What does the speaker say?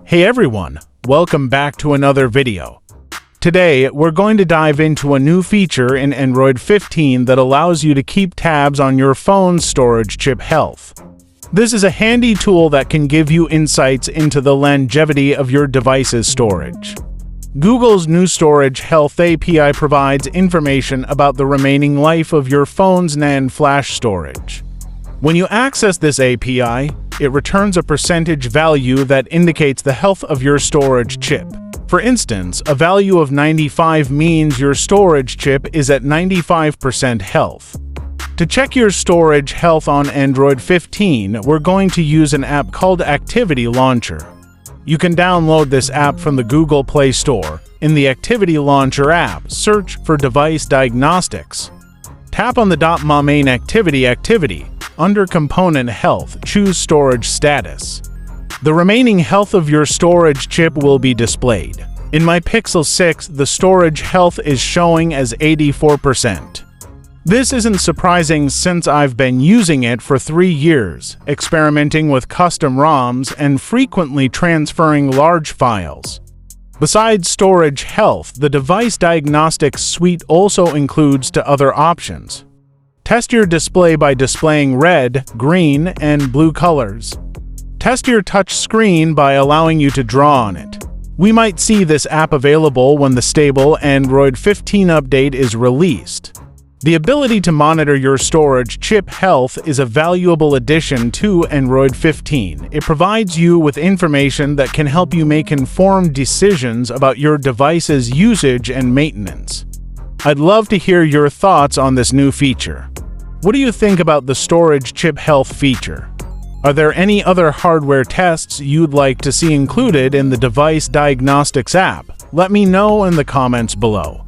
Hey everyone, welcome back to another video. Today, we're going to dive into a new feature in Android 15 that allows you to keep tabs on your phone's storage chip health. This is a handy tool that can give you insights into the longevity of your device's storage. Google's new Storage Health API provides information about the remaining life of your phone's NAND flash storage. When you access this API, it returns a percentage value that indicates the health of your storage chip. For instance, a value of 95 means your storage chip is at 95% health. To check your storage health on Android 15, we're going to use an app called Activity Launcher. You can download this app from the Google Play Store. In the Activity Launcher app, search for Device Diagnostics. Tap on the .ma main activity. Under Component Health, choose Storage Status. The remaining health of your storage chip will be displayed. In my Pixel 6, the storage health is showing as 84%. This isn't surprising since I've been using it for 3 years, experimenting with custom ROMs and frequently transferring large files. Besides storage health, the Device Diagnostics suite also includes other options. Test your display by displaying red, green, and blue colors. Test your touch screen by allowing you to draw on it. We might see this app available when the stable Android 15 update is released. The ability to monitor your storage chip health is a valuable addition to Android 15. It provides you with information that can help you make informed decisions about your device's usage and maintenance. I'd love to hear your thoughts on this new feature. What do you think about the storage chip health feature? Are there any other hardware tests you'd like to see included in the Device Diagnostics app? Let me know in the comments below.